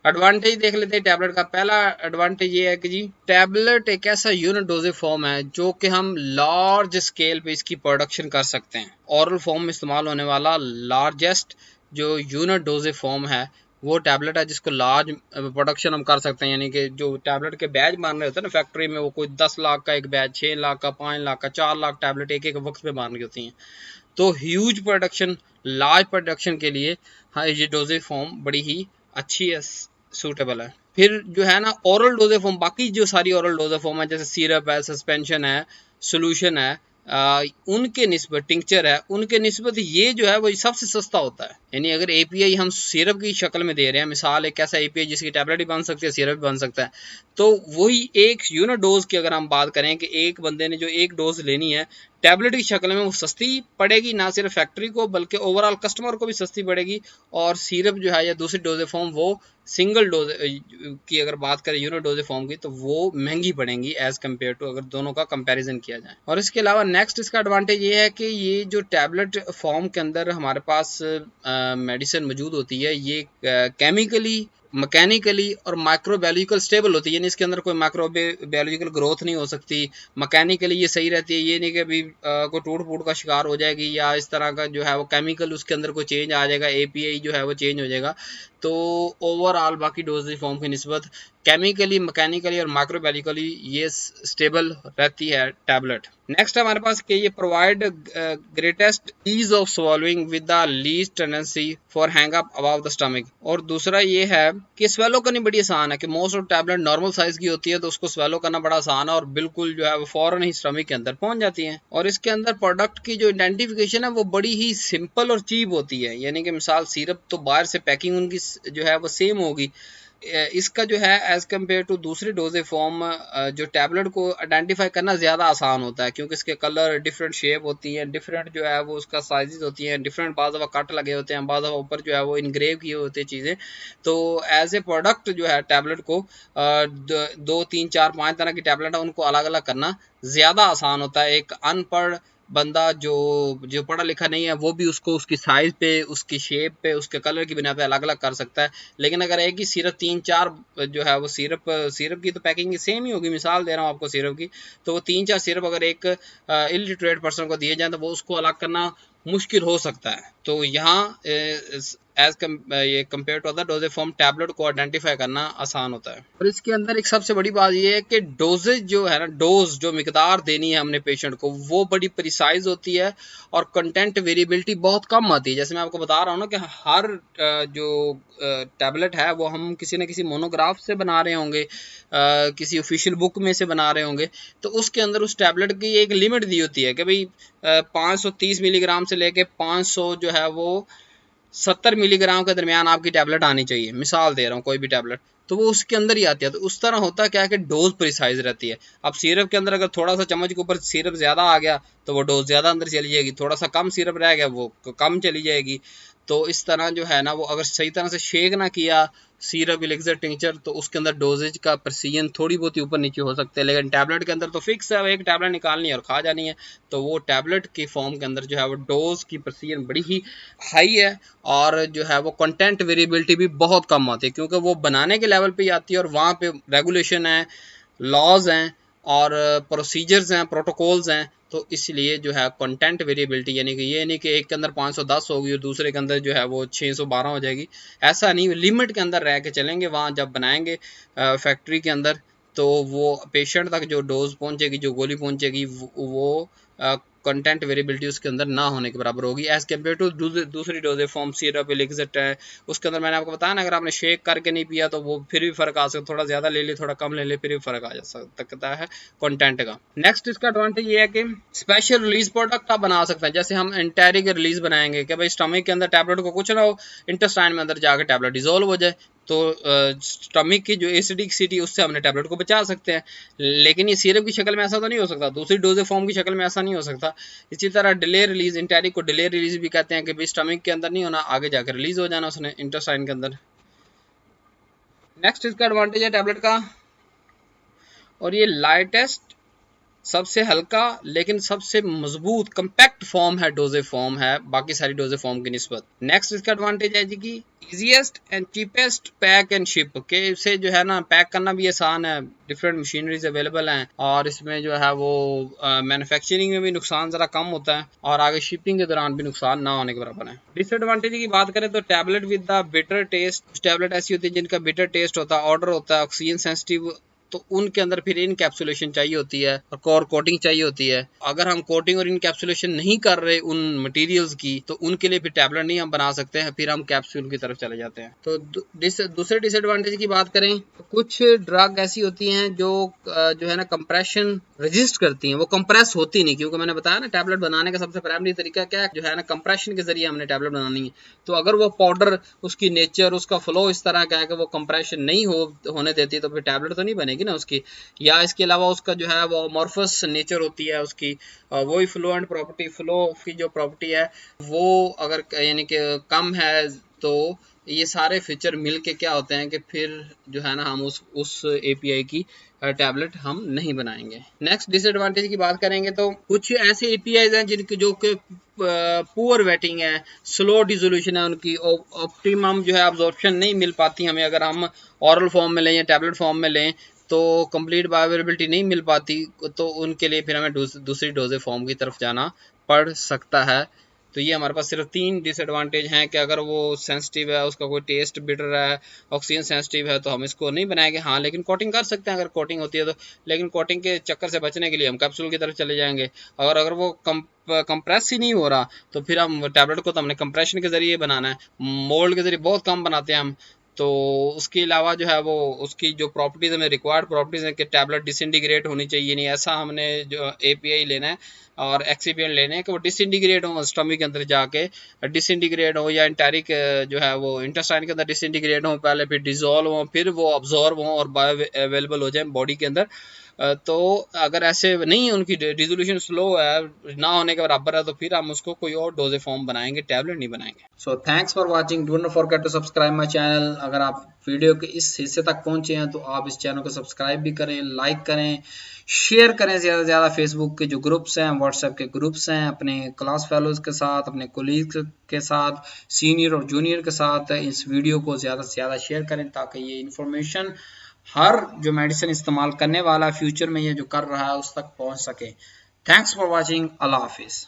Advantage देख लेते हैं टैबलेट का। पहला एडवांटेज ये है कि जी टैबलेट एक ऐसा यूनिट डोजेज फॉर्म है जो कि हम लार्ज स्केल पे इसकी प्रोडक्शन कर सकते हैं। ओरल फॉर्म में इस्तेमाल होने वाला लार्जेस्ट जो यूनिट डोजेज फॉर्म है वो टैबलेट है, जिसको लार्ज प्रोडक्शन हम कर सकते हैं। यानी कि जो टैबलेट के बैच मान रहे होते हैं ना फैक्ट्री में, वो कोई 10 लाख का एक बैच, 6 लाख का, 5 लाख का, 4 लाख टैबलेट एक एक वक्त पे मान रही होती हैं। तो ह्यूज प्रोडक्शन, लार्ज प्रोडक्शन के लिए हाँ ये डोजेज फॉर्म बड़ी ही अच्छी है, सूटेबल है। फिर जो है ना ओरल डोजेज फॉर्म, बाकी जो सारी ओरल डोजेज फॉर्म है जैसे सिरप है, सस्पेंशन है, सोल्यूशन है, उनके निस्बत टिंचर है, उनके निस्बत ये जो है वो सबसे सस्ता होता है। यानी अगर एपीआई हम सिरप की शक्ल में दे रहे हैं, मिसाल एक ऐसा एपीआई जिसकी टैबलेट भी बन सकती है, सिरप भी बन सकता है, तो वही एक यूनिट डोज की अगर हम बात करें कि एक बंदे ने जो एक डोज लेनी है टैबलेट की शक्ल में, वो सस्ती पड़ेगी, ना सिर्फ फैक्ट्री को बल्कि ओवरऑल कस्टमर को भी सस्ती पड़ेगी। और सिरप जो है या दूसरी डोजेज फॉर्म वो सिंगल डोज की अगर बात करें यूनिट डोजेज फॉर्म की, तो वो महंगी पड़ेंगी एज कम्पेयर टू अगर दोनों का कंपैरिजन किया जाए। और इसके अलावा नेक्स्ट इसका एडवांटेज ये है कि ये जो टैबलेट फॉर्म के अंदर हमारे पास मेडिसिन मौजूद होती है, ये केमिकली, मैकेनिकली और माइक्रोबायोलॉजिकल स्टेबल होती है। यानी इसके अंदर कोई माइक्रोबायोलॉजिकल ग्रोथ नहीं हो सकती। मैकेनिकली ये सही रहती है, ये नहीं कि अभी कोई टूट फूट का शिकार हो जाएगी या इस तरह का जो है वो केमिकल उसके अंदर कोई चेंज आ जाएगा, एपीआई जो है वो चेंज हो जाएगा। तो ओवरऑल बाकी डोजेज फॉर्म की निस्बत केमिकली, मैकेनिकली और माइक्रोबायोलॉजिकली ये स्टेबल रहती है टैबलेट। नेक्स्ट हमारे पास कि ये provide greatest ease of swallowing with the least tendency for hang up above the stomach. और दूसरा ये है कि स्वेलो करनी बड़ी आसान है, कि most of tablet normal size की होती है तो उसको स्वेलो करना बड़ा आसान है और बिल्कुल जो है वो फौरन ही स्टमक के अंदर पहुंच जाती है। और इसके अंदर प्रोडक्ट की जो आइडेंटिफिकेशन है वो बड़ी ही सिंपल और चीप होती है। यानी कि मिसाल सिरप तो बाहर से पैकिंग उनकी जो है वो सेम होगी, इसका जो है एज कम्पेयर टू दूसरी डोजेज फॉर्म जो टैबलेट को आइडेंटिफाई करना ज़्यादा आसान होता है, क्योंकि इसके कलर डिफरेंट शेप होती हैं, डिफरेंट जो है वो उसका साइजेस होती हैं, डिफरेंट बाज़ दफ़ा कट लगे होते हैं, बाज़ दफ़ा ऊपर जो है वो इनग्रेव किए होते हैं चीज़ें। तो एज ए प्रोडक्ट जो है टैबलेट को 2 3 4 5 तरह की टैबलेट है उनको अलग अलग करना ज़्यादा आसान होता है। एक अनपढ़ बंदा जो जो पढ़ा लिखा नहीं है वो भी उसको उसकी साइज पे, उसकी शेप पे, उसके कलर की बिना पे अलग अलग कर सकता है। लेकिन अगर एक ही सिरप 3 4 जो है वो सिरप सिरप की तो पैकिंग सेम ही होगी, मिसाल दे रहा हूँ आपको सिरप की, तो वो 3 4 सिरप अगर एक इलिटरेट पर्सन को दिए जाए तो वो उसको अलग करना मुश्किल हो सकता है। तो यहाँ ये compare to other dosages form tablet को आइडेंटिफाई करना आसान होता है। और इसके अंदर एक सबसे बड़ी बात ये है कि डोजेज जो है ना, डोज जो मिकदार देनी है हमने पेशेंट को वो बड़ी प्रिसाइज होती है और कंटेंट वेरिएबिलिटी बहुत कम आती है। जैसे मैं आपको बता रहा हूँ ना कि हर जो टैबलेट है वो हम किसी न किसी मोनोग्राफ से बना रहे होंगे, किसी ऑफिशियल बुक में से बना रहे होंगे, तो उसके अंदर उस टैबलेट की एक लिमिट दी होती है कि भाई 530 मिलीग्राम से लेके 500 जो है वो 70 मिलीग्राम के दरमियान आपकी टैबलेट आनी चाहिए, मिसाल दे रहा हूँ कोई भी टैबलेट, तो वो उसके अंदर ही आती है। तो उस तरह होता क्या है कि डोज प्रिसाइज रहती है। अब सिरप के अंदर अगर थोड़ा सा चम्मच के ऊपर सिरप ज़्यादा आ गया तो वो डोज ज़्यादा अंदर चली जाएगी, थोड़ा सा कम सिरप रह गया वो कम चली जाएगी। तो इस तरह जो है ना वो अगर सही तरह से शेक ना किया सिरप, इलेक्सर, टिंचर, तो उसके अंदर डोजेज का प्रेसिजन थोड़ी बहुत ही ऊपर नीचे हो सकते हैं। लेकिन टैबलेट के अंदर तो फिक्स है, एक टैबलेट निकालनी है और खा जानी है। तो वो टैबलेट की फॉर्म के अंदर जो है वो डोज की प्रेसिजन बड़ी ही हाई है और जो है वो कंटेंट वेरिएबिलिटी भी बहुत कम आती है, क्योंकि वो बनाने के लेवल पे ही आती है और वहाँ पे रेगुलेशन है, लॉज हैं और प्रोसीजर्स हैं, प्रोटोकॉल्स हैं। तो इसलिए जो है कंटेंट वेरिएबिलिटी, यानी कि ये नहीं कि एक के अंदर 510 होगी और दूसरे के अंदर जो है वो 612 हो जाएगी, ऐसा नहीं। लिमिट के अंदर रह के चलेंगे, वहाँ जब बनाएंगे फैक्ट्री के अंदर तो वो पेशेंट तक जो डोज पहुँचेगी, जो गोली पहुँचेगी, वो कंटेंट वेरिएबिलिटी उसके अंदर ना होने के बराबर होगी एज कम्पेयर टू दूसरी डोजेज फॉर्म सिरप, एलिक्सिट है। उसके अंदर मैंने आपको बताया ना, अगर आपने शेक करके नहीं पिया तो वो फिर भी फर्क आ सकता, थोड़ा ज़्यादा ले ले थोड़ा कम ले ले फिर भी फर्क आ जा सकता है कंटेंट का। नेक्स्ट इसका एडवांटेज ये है कि स्पेशल रिलीज प्रोडक्ट आप बना सकते हैं। जैसे हम एंटेरिक रिलीज बनाएंगे कि भाई स्टमक के अंदर टैबलेट को कुछ ना हो, इंटेस्टाइन में अंदर जाकर टैबलेट डिजोल्व हो जाए, तो स्टमक की जो एसिडिसिटी उससे हमने टैबलेट को बचा सकते हैं। लेकिन ये सिरप की शक्ल में ऐसा तो नहीं हो सकता, दूसरी डोजेज फॉर्म की शक्ल में ऐसा नहीं हो सकता। इसी तरह डिले रिलीज, इंटेरिक को डिले रिलीज भी कहते हैं कि भाई स्टमक के अंदर नहीं होना, आगे जाकर रिलीज हो जाना उसने इंटेस्टाइन के अंदर। नेक्स्ट इसका एडवांटेज है टैबलेट का, और ये लाइटेस्ट सबसे हल्का लेकिन सबसे मजबूत कंपैक्ट फॉर्म है, डोजेज फॉर्म है बाकी सारी डोजेज फॉर्म की निस्बत। नेक्स्ट इसका एडवांटेज है जी कि easiest and cheapest pack and ship के, इसे जो है ना पैक करना भी आसान है, डिफरेंट मशीनरीज अवेलेबल हैं और इसमें जो है वो मैन्युफैक्चरिंग में भी नुकसान ज़रा कम होता है और आगे शिपिंग के दौरान भी नुकसान ना होने के बराबर है। डिसएडवांटेज की बात करें तो tablet with the bitter taste, कुछ टैबलेट ऐसी होती है जिनका बिटर टेस्ट होता है, ऑर्डर होता है, ऑक्सीजन सेंसिटिव, तो उनके अंदर फिर इनकैप्सुलेशन चाहिए होती है और कोर कोटिंग चाहिए होती है। अगर हम कोटिंग और इनकैप्सुलेशन नहीं कर रहे उन मटेरियल्स की तो उनके लिए फिर टैबलेट नहीं हम बना सकते हैं, फिर हम कैप्सूल की तरफ चले जाते हैं। तो दूसरे डिसएडवांटेज की बात करें तो कुछ ड्रग ऐसी होती हैं जो है ना कंप्रेशन रेजिस्ट करती हैं, वो कंप्रेस होती नहीं, क्योंकि मैंने बताया ना टैबलेट बनाने का सबसे प्राइमरी तरीका क्या है, जो है ना कंप्रेशन के जरिए हमने टैबलेट बनानी है। तो अगर वो पाउडर, उसकी नेचर, उसका फ्लो इस तरह का है कि वो कंप्रेशन नहीं होने देती तो फिर टैबलेट तो नहीं बनेगी ना उसकी। या इसके अलावा उसका जो है वो अमॉर्फस नेचर होती है उसकी, वही फ्लुएंट प्रॉपर्टी, फ्लो की जो प्रॉपर्टी है वो अगर यानी कि कम है तो ये सारे फीचर मिल के क्या होते हैं कि फिर जो है ना हम उस एपीआई की टैबलेट हम नहीं बनाएंगे। नेक्स्ट डिसएडवांटेज की बात करेंगे तो कुछ ऐसे एपीआईज हैं जिनकी जो कि पुअर वेटिंग है, स्लो डिसोल्यूशन है उनकी, ऑप्टिमम जो है अब्जॉर्प्शन नहीं मिल पाती हमें, अगर हम ऑरल फॉर्म में लें या टैबलेट फॉर्म में लें तो कंप्लीट बायोअवेलेबिलिटी नहीं मिल पाती, तो उनके लिए फिर हमें दूसरी डोजेज फॉर्म की तरफ जाना पड़ सकता है। तो ये हमारे पास सिर्फ 3 डिसएडवांटेज हैं कि अगर वो सेंसिटिव है, उसका कोई टेस्ट बिटर है, ऑक्सीजन सेंसिटिव है तो हम इसको नहीं बनाएंगे। हाँ लेकिन कोटिंग कर सकते हैं अगर कोटिंग होती है तो, लेकिन कोटिंग के चक्कर से बचने के लिए हम कैप्सूल की तरफ चले जाएंगे। अगर वो कंप्रेस ही नहीं हो रहा तो फिर हम टैबलेट को तो हमने कंप्रेशन के जरिए बनाना है, मोल्ड के जरिए बहुत कम बनाते हैं हम। तो उसके अलावा जो है वो उसकी जो प्रॉपर्टीज़ हमें रिक्वायर्ड प्रॉपर्टीज़ है कि टैबलेट डिसइंटीग्रेट होनी चाहिए, नहीं ऐसा हमने जो एपीआई लेना है और एक्सीपिएंट लेने हैं कि वो डिसइंटीग्रेट हो स्टमक के अंदर जाके, डिसइंटीग्रेट हो या इंटेरिक जो है वो इंटेस्टाइन के अंदर डिसइंटीग्रेट हो पहले, फिर डिजोल्व हो, फिर वो अब्जॉर्ब हो और बायो अवेलेबल हो जाए बॉडी के अंदर। तो अगर ऐसे नहीं है, उनकी रिजोल्यूशन स्लो है, ना होने के बराबर है, तो फिर हम उसको कोई और डोजेज फॉर्म बनाएंगे, टैबलेट नहीं बनाएंगे। So thanks for watching, don't forget to subscribe my channel. अगर आप वीडियो के इस हिस्से तक पहुंचे हैं तो आप इस चैनल को सब्सक्राइब भी करें, लाइक करें, शेयर करें ज़्यादा से ज़्यादा। फेसबुक के जो ग्रुप्स हैं, व्हाट्सएप के ग्रुप्स हैं, अपने क्लास फेलोज के साथ, अपने कोलीग के साथ, सीनियर और जूनियर के साथ इस वीडियो को ज़्यादा से ज़्यादा शेयर करें ताकि ये इन्फॉर्मेशन हर जो मेडिसिन इस्तेमाल करने वाला फ्यूचर में ये जो कर रहा है उस तक पहुंच सके। थैंक्स फॉर वॉचिंग, अल्लाह हाफिज़।